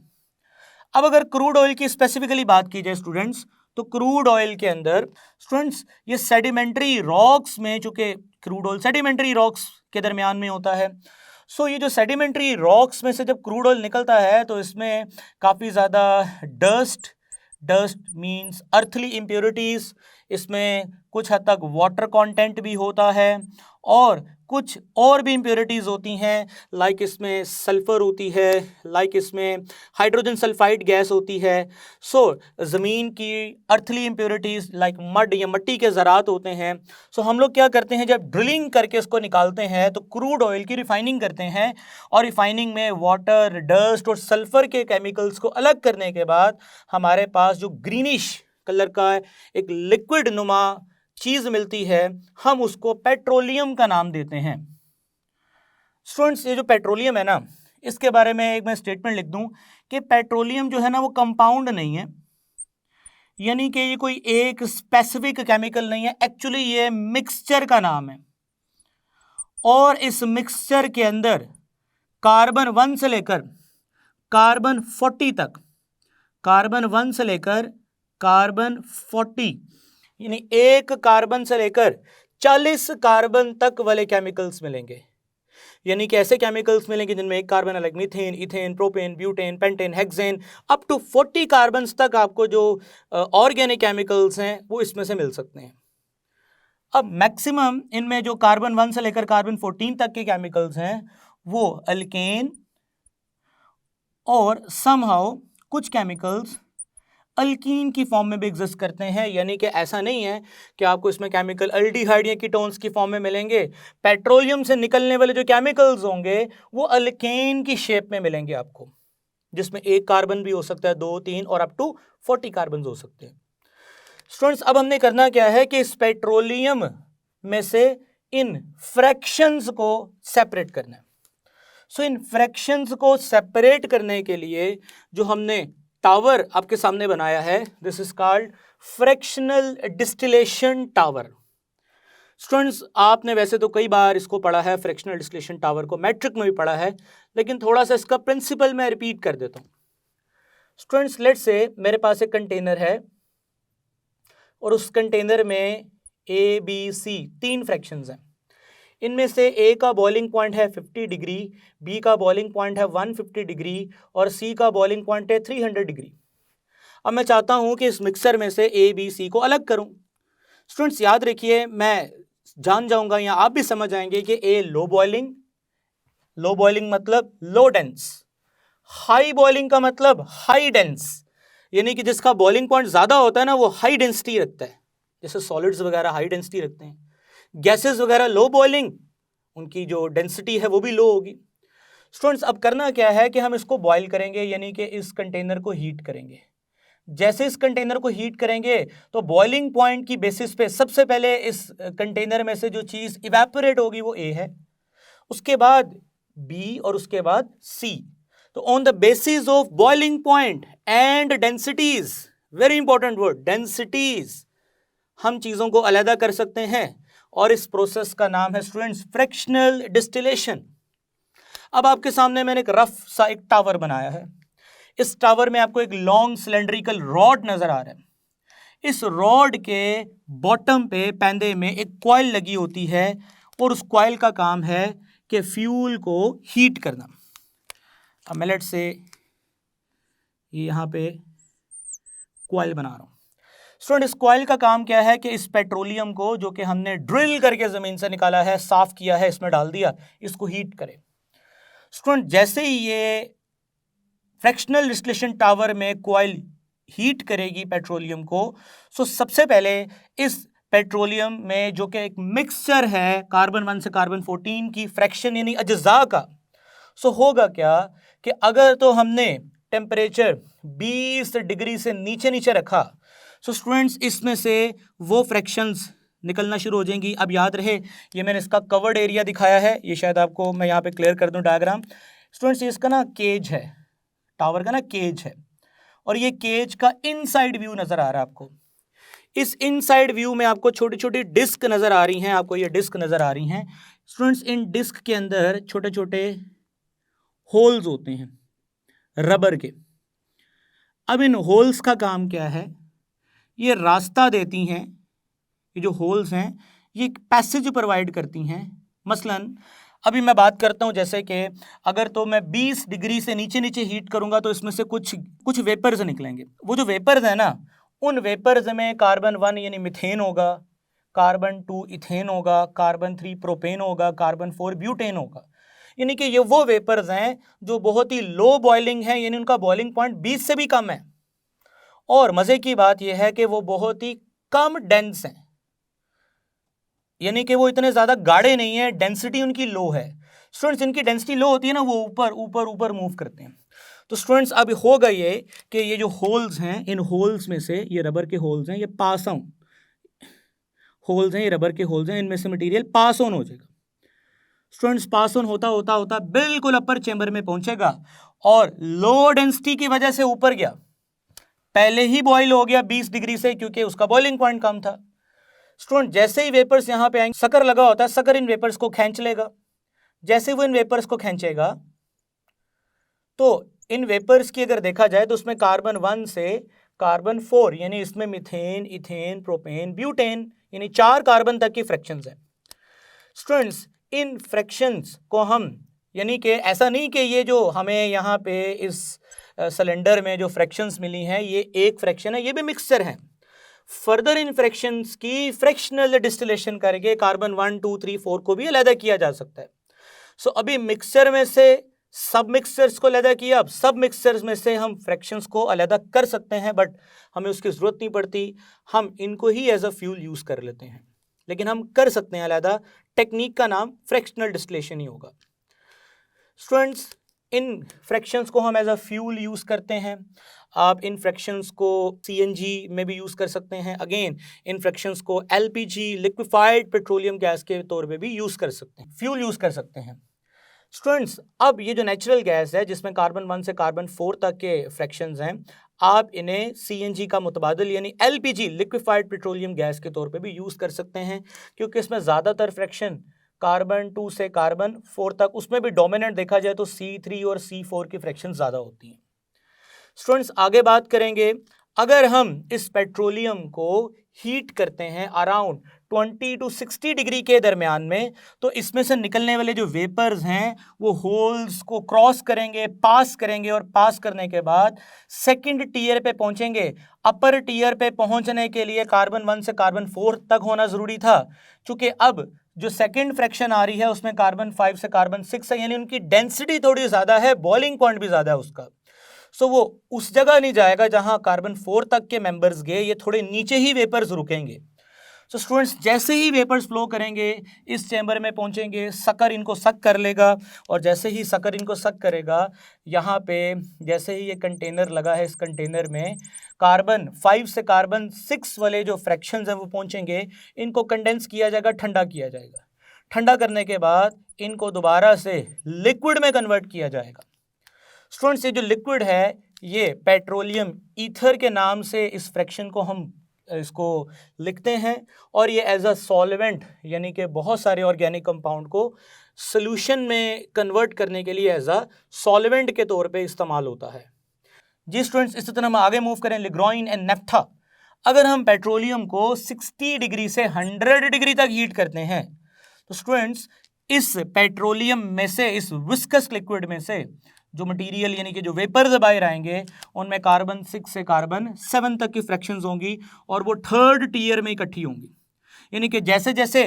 अब अगर क्रूड ऑयल की स्पेसिफिकली बात की जाए स्टूडेंट्स, तो क्रूड ऑयल के अंदर स्टूडेंट्स ये सेडिमेंट्री रॉक्स में, चूंकि क्रूड ऑयल सेडिमेंट्री रॉक्स के दरमियान में होता है, सो ये जो सेडिमेंट्री रॉक्स में से जब क्रूड ऑयल निकलता है तो इसमें काफ़ी ज़्यादा डस्ट मीन्स अर्थली इम्प्योरिटीज़, इसमें कुछ हद तक वाटर कंटेंट भी होता है और कुछ और भी इम्प्योरिटीज़ होती हैं, लाइक इसमें सल्फ़र होती है, लाइक इसमें हाइड्रोजन सल्फाइड गैस होती है। सो ज़मीन की अर्थली इम्प्योरिटीज़ लाइक मड या मिट्टी के ज़रात होते हैं। सो हम लोग क्या करते हैं, जब ड्रिलिंग करके उसको निकालते हैं तो क्रूड ऑयल की रिफाइनिंग करते हैं, और रिफाइनिंग में वाटर, डस्ट और सल्फ़र के केमिकल्स को अलग करने के बाद हमारे पास जो ग्रीनिश कलर का एक लिक्विड नुमा चीज़ मिलती है, हम उसको पेट्रोलियम का नाम देते हैं। स्टूडेंट्स, ये जो पेट्रोलियम है ना, इसके बारे में एक मैं स्टेटमेंट लिख दूं कि पेट्रोलियम जो है ना वो कंपाउंड नहीं है, यानी कि ये कोई एक स्पेसिफिक केमिकल नहीं है, एक्चुअली ये मिक्सचर का नाम है। और इस मिक्सचर के अंदर कार्बन 1 से लेकर कार्बन 40 तक, कार्बन 1 से लेकर कार्बन 40 यानी एक कार्बन से लेकर 40 कार्बन तक वाले केमिकल्स मिलेंगे। यानी कि ऐसे केमिकल्स मिलेंगे जिनमें एक कार्बन अलग, methane, ethane, propane, butane, pentane, hexane, up to 40 carbons तक आपको जो ऑर्गेनिक केमिकल्स हैं वो इसमें से मिल सकते हैं। अब मैक्सिमम इनमें जो कार्बन 1 से लेकर कार्बन 14 तक के केमिकल्स हैं वो अल्केन और समहाउ कुछ केमिकल्स अल्कीन की फॉर्म में भी एग्जिस्ट करते हैं। यानी कि ऐसा नहीं है कि आपको इसमें केमिकल अल्डिहाइड या कीटोन्स की फॉर्म में मिलेंगे, पेट्रोलियम से निकलने वाले जो केमिकल्स होंगे वो अल्केन की शेप में मिलेंगे आपको, जिसमें एक कार्बन भी हो सकता है, 2, 3 और अप टू 40 कार्बन हो सकते हैं। स्टूडेंट्स, अब हमने करना क्या है कि इस पेट्रोलियम में से इन फ्रैक्शंस को सेपरेट करना है। सो इन फ्रैक्शंस को सेपरेट करने के लिए जो हमने टावर आपके सामने बनाया है, this is called fractional distillation tower. Students, आपने वैसे तो कई बार इसको पढ़ा है, फ्रैक्शनल डिस्टिलेशन टावर को मैट्रिक में भी पढ़ा है, लेकिन थोड़ा सा इसका प्रिंसिपल मैं रिपीट कर देता हूं। स्टूडेंट्स, लेट्स से मेरे पास एक कंटेनर है और उस कंटेनर में ए, बी, सी 3 फ्रैक्शंस हैं। इनमें से ए का बॉइलिंग पॉइंट है 50 डिग्री, बी का बॉइलिंग पॉइंट है 150 डिग्री और सी का बॉइलिंग पॉइंट है 300 डिग्री। अब मैं चाहता हूं कि इस मिक्सर में से ए, बी, सी को अलग करूं। स्टूडेंट्स, याद रखिए, मैं जान जाऊंगा या आप भी समझ आएंगे कि ए लो बॉइलिंग मतलब लो डेंस, हाई बॉइलिंग का मतलब हाई डेंस, यानी कि जिसका बॉइलिंग पॉइंट ज़्यादा होता है ना वो हाई डेंसिटी रखता है, जैसे सॉलिड्स वगैरह हाई डेंसिटी रखते हैं। गैसेस वगैरह लो बॉइलिंग, उनकी जो डेंसिटी है वो भी लो होगी। स्टूडेंट्स, अब करना क्या है कि हम इसको बॉयल करेंगे, यानी कि इस कंटेनर को हीट करेंगे। जैसे इस कंटेनर को हीट करेंगे तो बॉइलिंग पॉइंट की बेसिस पे सबसे पहले इस कंटेनर में से जो चीज़ इवेपोरेट होगी वो ए है, उसके बाद बी और उसके बाद सी। तो on the basis of boiling point and densities, very important word densities, हम चीज़ों को अलग कर सकते हैं और इस प्रोसेस का नाम है स्टूडेंट्स फ्रैक्शनल डिस्टिलेशन। अब आपके सामने मैंने एक रफ सा एक टावर बनाया है। इस टावर में आपको एक लॉन्ग सिलेंड्रिकल रॉड नजर आ रहा है। इस रॉड के बॉटम पे पैंदे में एक कॉइल लगी होती है और उस कॉइल का काम है कि फ्यूल को हीट करना। अब मैं लेट से यहाँ पे कॉइल बना रहा हूँ। स्टूडेंट, इस कॉइल का काम क्या है कि इस पेट्रोलियम को जो कि हमने ड्रिल करके ज़मीन से निकाला है, साफ किया है, इसमें डाल दिया, इसको हीट करे। स्टूडेंट, जैसे ही ये फ्रैक्शनल डिस्टिलेशन टावर में कॉइल हीट करेगी पेट्रोलियम को, सो सबसे पहले इस पेट्रोलियम में जो कि एक मिक्सचर है कार्बन 1 से कार्बन 14 की फ्रैक्शन यानी अज्जा का, सो होगा क्या कि अगर तो हमने टेम्परेचर 20 डिग्री से नीचे रखा, सो स्टूडेंट्स इसमें से वो फ्रैक्शंस निकलना शुरू हो जाएंगी। अब याद रहे, ये मैंने इसका कवर्ड एरिया दिखाया है, ये शायद आपको मैं यहाँ पे क्लियर कर दूं डायग्राम। स्टूडेंट्स, इसका ना केज है, टावर का ना केज है, और ये केज का इनसाइड व्यू नजर आ रहा है आपको। इस इनसाइड व्यू में आपको छोटी छोटी डिस्क नजर आ रही हैं, आपको ये डिस्क नजर आ रही हैं स्टूडेंट्स। इन डिस्क के अंदर छोटे छोटे होल्स होते हैं रबर के। अब इन होल्स का काम क्या है, ये रास्ता देती हैं, ये जो होल्स हैं ये पैसेज प्रोवाइड करती हैं। मसलन अभी मैं बात करता हूं, जैसे कि अगर तो मैं 20 डिग्री से नीचे नीचे हीट करूंगा तो इसमें से कुछ वेपर्स निकलेंगे। वो जो वेपर्स है ना, उन वेपर्स में कार्बन 1 यानी मीथेन होगा, कार्बन 2 इथेन होगा, कार्बन 3 प्रोपेन होगा, कार्बन 4 ब्यूटेन होगा। यानी कि ये वो वेपर्स हैं जो बहुत ही लो बॉइलिंग है, यानी उनका बॉइलिंग पॉइंट 20 से भी कम है। और मजे की बात यह है कि वो बहुत ही कम डेंस हैं, यानी कि वो इतने ज्यादा गाढ़े नहीं है, डेंसिटी उनकी लो है। स्टूडेंट्स इनकी डेंसिटी लो होती है ना, वो ऊपर ऊपर ऊपर मूव करते हैं। तो स्टूडेंट्स अब होगा ये कि ये जो होल्स हैं, इन होल्स में से, ये रबर के होल्स हैं, ये पास ऑन होल्स हैं, ये रबर के होल्स हैं, इनमें से मटेरियल पास ऑन हो जाएगा। स्टूडेंट्स पास ऑन होता होता होता बिल्कुल अपर चेंबर में पहुंचेगा और लो डेंसिटी की वजह से ऊपर गया, पहले ही बॉयल हो गया 20 डिग्री से, क्योंकि उसका बॉइलिंग पॉइंट कम था। स्टूडेंट जैसे ही वेपर्स यहां पे आएंगे, शक्कर लगा होता है, शक्कर इन वेपर्स को खींच लेगा। जैसे वो इन वेपर्स को खींचेगा तो इन वेपर्स की अगर देखा जाए तो उसमें कार्बन 1 से कार्बन 4 यानी इसमें मीथेन, इथेन, प्रोपेन, ब्यूटेन यानी 4 कार्बन तक की फ्रैक्शंस है। स्टूडेंट्स इन फ्रैक्शंस को हम, यानी कि ऐसा नहीं कि ये जो हमें यहाँ पे इस सिलेंडर में जो फ्रैक्शंस मिली हैं ये एक फ्रैक्शन है, ये भी मिक्सचर है। फर्दर इन फ्रैक्शंस की फ्रैक्शनल डिस्टिलेशन करके कार्बन 1, 2, 3, 4 को भी अलग किया जा सकता है। सो अभी मिक्सचर में से सब मिक्सचर्स को अलग किया, अब सब मिक्सचर्स में से हम फ्रैक्शंस को अलग कर सकते हैं, बट हमें उसकी जरूरत नहीं पड़ती, हम इनको ही एज अ फ्यूल यूज कर लेते हैं। लेकिन हम कर सकते हैं अलग, टेक्निक का नाम फ्रैक्शनल डिस्टिलेशन ही होगा। स्टूडेंट्स इन फ्रैक्शंस को हम एज अ फ्यूल यूज करते हैं। आप इन फ्रैक्शंस को सीएनजी में भी यूज कर सकते हैं। अगेन इन फ्रैक्शंस को एलपीजी लिक्विफाइड पेट्रोलियम गैस के तौर पे भी यूज कर सकते हैं, फ्यूल यूज कर सकते हैं। स्टूडेंट्स अब ये जो नेचुरल गैस है जिसमें कार्बन 1 से कार्बन 4 तक के फ्रैक्शंस हैं, आप इन्हें सीएनजी का मुतबादिल यानी एलपीजी लिक्विफाइड पेट्रोलियम गैस के तौर पे भी यूज कर सकते हैं, क्योंकि इसमें ज्यादातर फ्रैक्शन कार्बन 2 से कार्बन 4 तक, उसमें भी डोमिनेंट देखा जाए तो C3 और C4 की फ्रैक्शन ज्यादा होती हैं। स्टूडेंट्स आगे बात करेंगे, अगर हम इस पेट्रोलियम को हीट करते हैं अराउंड 20 to 60 डिग्री के दरमियान में, तो इसमें से निकलने वाले जो वेपर्स हैं वो होल्स को क्रॉस करेंगे, पास करेंगे, और पास करने के बाद सेकंड टीयर पे पहुंचेंगे। अपर टीयर पे पहुंचने के लिए कार्बन 1 से कार्बन 4 तक होना जरूरी था, क्योंकि अब जो सेकंड फ्रैक्शन आ रही है उसमें कार्बन 5 से कार्बन 6 है, यानी उनकी डेंसिटी थोड़ी ज्यादा है, बॉइलिंग पॉइंट भी ज्यादा है उसका। सो वो उस जगह नहीं जाएगा जहां कार्बन 4 तक के मेंबर्स गए, ये थोड़े नीचे ही वेपर्स रुकेंगे। सो स्टूडेंट्स जैसे ही वेपर्स फ्लो करेंगे इस चैम्बर में पहुंचेंगे, शक्कर इनको सक कर लेगा, और जैसे ही शक्कर इनको सक करेगा, यहाँ पे जैसे ही ये कंटेनर लगा है, इस कंटेनर में कार्बन 5 से कार्बन 6 वाले जो फ्रैक्शंस हैं वो पहुंचेंगे, इनको कंडेंस किया जाएगा, ठंडा किया जाएगा। ठंडा करने के बाद इनको दोबारा से लिक्विड में कन्वर्ट किया जाएगा। स्टूडेंट्स ये जो लिक्विड है ये पेट्रोलियम ईथर के नाम से इस फ्रैक्शन को हम इसको लिखते हैं, और ये एज अ सॉल्वेंट यानी कि बहुत सारे ऑर्गेनिक कंपाउंड को सोल्यूशन में कन्वर्ट करने के लिए एज अ सॉल्वेंट के तौर पे इस्तेमाल होता है। जी स्टूडेंट्स इसी तरह हम आगे मूव करें, लिग्राइन एंड नेफ्था। अगर हम पेट्रोलियम को 60 डिग्री से 100 डिग्री तक हीट करते हैं तो स्टूडेंट्स इस पेट्रोलियम में से, इस विस्कस लिक्विड में से जो मटेरियल यानी कि जो वेपर्स बाहर आएंगे उनमें कार्बन 6 से कार्बन 7 तक की फ्रैक्शंस होंगी, और वो थर्ड टीयर में इकट्ठी होंगी। यानी कि जैसे जैसे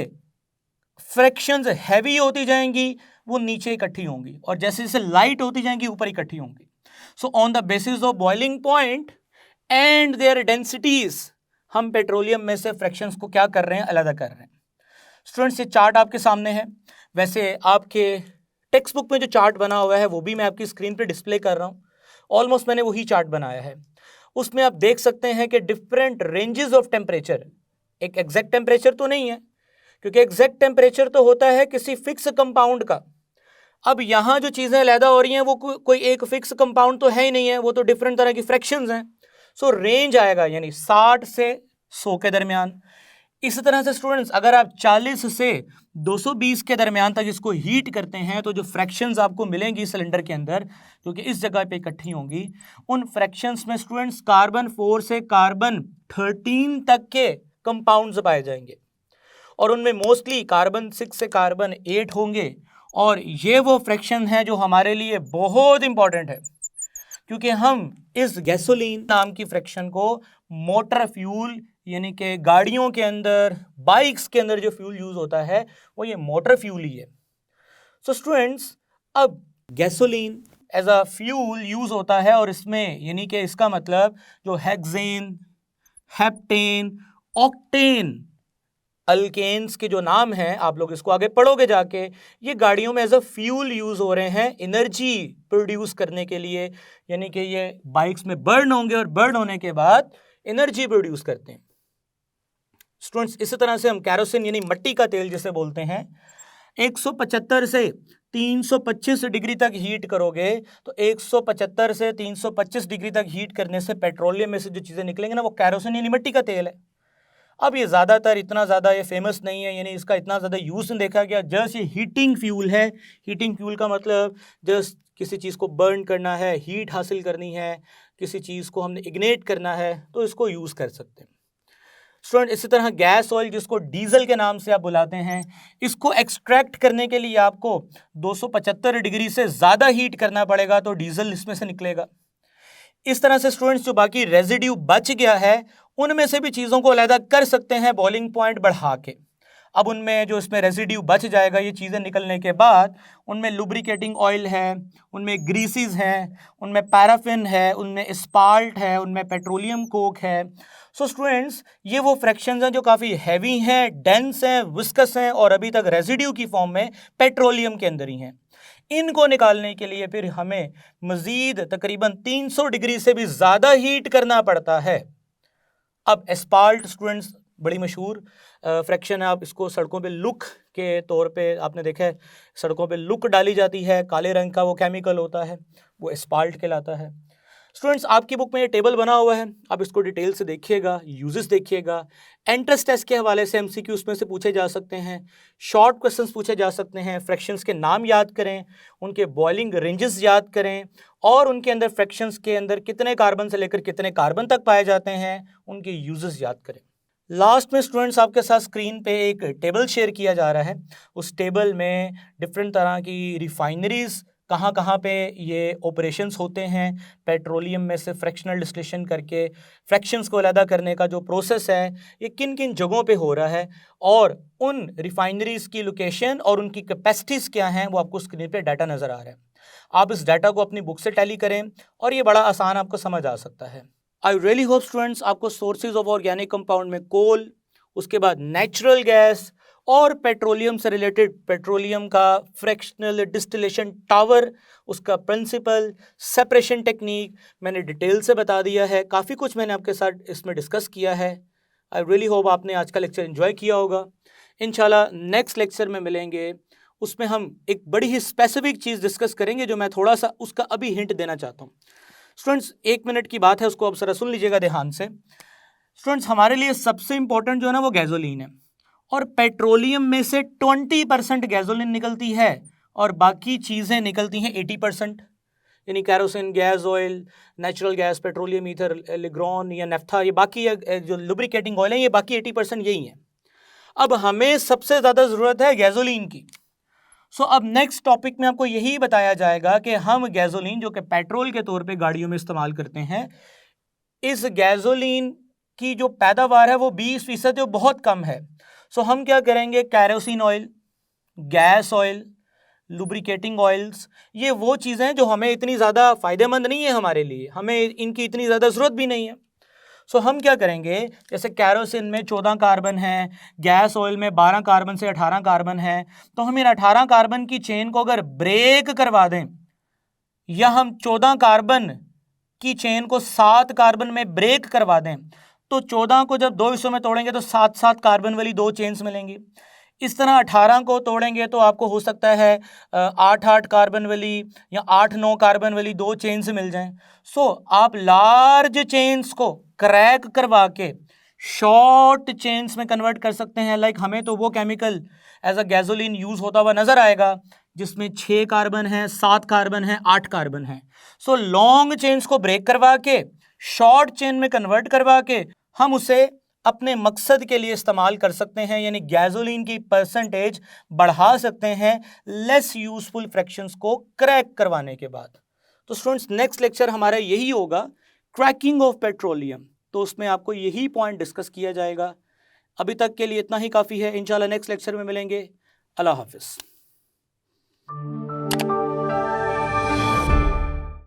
फ्रैक्शंस हैवी होती जाएंगी वो नीचे इकट्ठी होंगी, और जैसे जैसे लाइट होती जाएंगी ऊपर इकट्ठी होंगी। So on the basis of boiling point and their densities हम पेट्रोलियम में से फ्रैक्शंस को क्या कर रहे हैं, अलग कर रहे हैं। स्टूडेंट्स ये चार्ट आपके सामने है, वैसे आपके टेक्स्ट बुक में जो चार्ट बना हुआ है वो भी मैं आपकी स्क्रीन पे डिस्प्ले कर रहा हूँ, ऑलमोस्ट मैंने वही चार्ट बनाया है। उसमें आप देख सकते हैं कि डिफरेंट रेंजेस ऑफ टेम्परेचर, एक एग्जैक्ट टेम्परेचर तो नहीं है, क्योंकि एग्जैक्ट टेम्परेचर तो होता है किसी फिक्स कंपाउंड का। अब यहाँ जो चीज़ें अलहदा हो रही हैं वो कोई एक फिक्स कंपाउंड तो है ही नहीं है, वो तो डिफरेंट तरह की फ्रैक्शंस हैं। सो रेंज आएगा यानी 60 से 100 के दरमियान। इस तरह से स्टूडेंट्स अगर आप 40 से 220 के दरमियान तक इसको हीट करते हैं तो जो फ्रैक्शंस आपको मिलेंगी सिलेंडर के अंदर, जो कि इस जगह पे इकट्ठी होंगी, उन फ्रैक्शंस में स्टूडेंट्स कार्बन 4 से कार्बन 13 तक के कंपाउंड्स पाए जाएंगे और उनमें मोस्टली कार्बन 6 से कार्बन 8 होंगे। और ये वो फ्रैक्शन है जो हमारे लिए बहुत इंपॉर्टेंट है, क्योंकि हम इस गैसोलीन नाम की फ्रैक्शन को मोटर फ्यूल यानी कि गाड़ियों के अंदर, बाइक्स के अंदर जो फ्यूल यूज होता है वो ये मोटर फ्यूल ही है। सो स्टूडेंट्स, अब gasoline as a fuel use होता है और इसमें यानी कि इसका मतलब जो हेक्सेन, हेप्टेन, ऑक्टेन अल्केन्स के जो नाम हैं, आप लोग इसको आगे पढ़ोगे जाके, ये गाड़ियों में एज अ फ्यूल यूज हो रहे हैं एनर्जी प्रोड्यूस करने के लिए, यानी कि ये बाइक्स में बर्न होंगे और बर्न होने के बाद एनर्जी प्रोड्यूस करते हैं। स्टूडेंट्स, इसी तरह से हम कैरोसिन यानी मट्टी का तेल जिसे बोलते हैं, 175 से 325 डिग्री तक हीट करोगे तो 175 से 325 डिग्री तक हीट करने से पेट्रोलियम में से जो चीज़ें निकलेंगे ना, वो कैरोसिन यानी मट्टी का तेल है। अब ये ज़्यादातर इतना ज़्यादा ये फेमस नहीं है, यानी इसका इतना ज़्यादा यूज़ नहीं देखा गया। जस्ट ये हीटिंग फ्यूल है। हीटिंग फ्यूल का मतलब जस्ट किसी चीज़ को बर्न करना है, हीट हासिल करनी है, किसी चीज़ को हमने इग्नेट करना है तो इसको यूज़ कर सकते हैं। स्टूडेंट, इसी तरह गैस ऑयल जिसको डीजल के नाम से आप बुलाते हैं, इसको एक्सट्रैक्ट करने के लिए आपको 275 डिग्री से ज़्यादा हीट करना पड़ेगा तो डीजल इसमें से निकलेगा। इस तरह से स्टूडेंट्स जो बाकी रेजिड्यू बच गया है उनमें से भी चीज़ों को अलग कर सकते हैं बॉइलिंग पॉइंट बढ़ा के। अब उनमें जो इसमें रेजिड्यू बच जाएगा, ये चीज़ें निकलने के बाद उनमें लुब्रिकेटिंग ऑयल है, उनमें ग्रीसीज हैं, उनमें पैराफिन है, उनमें स्पाल्ट है, उनमें पेट्रोलियम कोक है। सो स्टूडेंट्स, ये वो फ्रैक्शंस हैं जो काफ़ी हैवी हैं, डेंस हैं, विस्कस हैं और अभी तक रेजिड्यू की फॉर्म में पेट्रोलियम के अंदर ही हैं। इनको निकालने के लिए फिर हमें मज़ीद तकरीबन 300 डिग्री से भी ज़्यादा हीट करना पड़ता है। अब एस्पाल्ट स्टूडेंट्स बड़ी मशहूर फ्रैक्शन है। आप इसको सड़कों पे लुक के तौर पे आपने देखा है, सड़कों पे लुक डाली जाती है, काले रंग का वो केमिकल होता है, वो एस्पाल्ट कहलाता है। स्टूडेंट्स, आपकी बुक में ये टेबल बना हुआ है, आप इसको डिटेल से देखिएगा, यूजेस देखिएगा। एंट्रेंस टेस्ट के हवाले से एमसीक्यू उसमें से पूछे जा सकते हैं, शॉर्ट क्वेश्चंस पूछे जा सकते हैं। फ्रैक्शंस के नाम याद करें, उनके बॉइलिंग रेंजेस याद करें और उनके अंदर फ्रैक्शंस के अंदर कितने कार्बन से लेकर कितने कार्बन तक पाए जाते हैं, उनके यूजेस याद करें। लास्ट में स्टूडेंट्स आपके साथ स्क्रीन पे एक टेबल शेयर किया जा रहा है। उस टेबल में डिफरेंट तरह की रिफाइनरीज कहाँ कहाँ पे ये ऑपरेशंस होते हैं, पेट्रोलियम में से फ्रैक्शनल डिस्टिलेशन करके फ्रैक्शंस को अलग करने का जो प्रोसेस है ये किन किन जगहों पे हो रहा है और उन रिफाइनरीज की लोकेशन और उनकी कैपेसिटीज़ क्या हैं, वो आपको स्क्रीन पे डाटा नज़र आ रहा है। आप इस डाटा को अपनी बुक से टैली करें और ये बड़ा आसान आपको समझ आ सकता है। आई रियली होप स्टूडेंट्स आपको सोर्सेज ऑफ ऑर्गेनिक कंपाउंड में कोल, उसके बाद नेचुरल गैस और पेट्रोलियम से रिलेटेड पेट्रोलियम का फ्रैक्शनल डिस्टिलेशन टावर, उसका प्रिंसिपल, सेपरेशन टेक्निक मैंने डिटेल से बता दिया है। काफ़ी कुछ मैंने आपके साथ इसमें डिस्कस किया है। आई रियली होप आपने आज का लेक्चर एंजॉय किया होगा। इंशाल्लाह नेक्स्ट लेक्चर में मिलेंगे, उसमें हम एक बड़ी ही स्पेसिफिक चीज़ डिस्कस करेंगे जो मैं थोड़ा सा उसका अभी हिंट देना चाहता हूँ। स्टूडेंट्स, 1 मिनट की बात है, उसको आप जरा सुन लीजिएगा ध्यान से। स्टूडेंट्स, हमारे लिए सबसे इंपॉर्टेंट जो है ना वो गैसोलीन है और पेट्रोलियम में से 20% गैसोलीन निकलती है और बाकी चीज़ें निकलती हैं 80%, यानी kerosene, gas oil, natural gas, petroleum ether, ligroin या नेफ्था, ये बाकी जो लुब्रिकेटिंग ऑयल है ये बाकी 80% यही है। अब हमें सबसे ज़्यादा ज़रूरत है गैसोलीन की। सो अब नेक्स्ट टॉपिक में आपको यही बताया जाएगा कि हम गैसोलीन जो कि पेट्रोल के तौर पे गाड़ियों में इस्तेमाल करते हैं, इस गैसोलीन की जो पैदावार है वो 20% जो बहुत कम है। सो हम क्या करेंगे, kerosene oil, gas oil, lubricating oils, ये वो चीज़ें जो हमें इतनी ज़्यादा फ़ायदेमंद नहीं है हमारे लिए, हमें इनकी इतनी ज़्यादा ज़रूरत भी नहीं है। सो हम क्या करेंगे, जैसे कैरोसिन में 14 कार्बन है, गैस ऑयल में 12 कार्बन से 18 कार्बन है, तो हम इन 18 कार्बन की चेन को अगर ब्रेक करवा दें या हम 14 कार्बन की चेन को 7 कार्बन में ब्रेक करवा दें तो 14 को जब 2 हिस्सों में तोड़ेंगे तो 7-7 कार्बन वाली 2 चेन्स मिलेंगी। इस तरह 18 को तोड़ेंगे तो आपको हो सकता है 8-8 कार्बन वाली या 8-9 कार्बन वाली 2 चेन्स मिल जाएं। सो आप लार्ज चेन्स को क्रैक करवा के शॉर्ट चेन्स में कन्वर्ट कर सकते हैं। लाइक हमें तो वो chemical as a gasoline use होता हुआ नजर आएगा जिसमें 6 कार्बन है, 7 कार्बन है, 8 कार्बन है। सो लॉन्ग चेन्स को ब्रेक करवा के शॉर्ट चेन में कन्वर्ट करवा के हम उसे अपने मकसद के लिए इस्तेमाल कर सकते हैं, यानी गैसोलीन की परसेंटेज बढ़ा सकते हैं लेस यूजफुल फ्रैक्शंस को क्रैक करवाने के बाद। तो स्टूडेंट्स नेक्स्ट लेक्चर हमारा यही होगा, क्रैकिंग ऑफ पेट्रोलियम। तो उसमें आपको यही पॉइंट डिस्कस किया जाएगा। अभी तक के लिए इतना ही काफ़ी है। इंशाल्लाह नेक्स्ट लेक्चर में मिलेंगे। अल्लाह हाफिज़।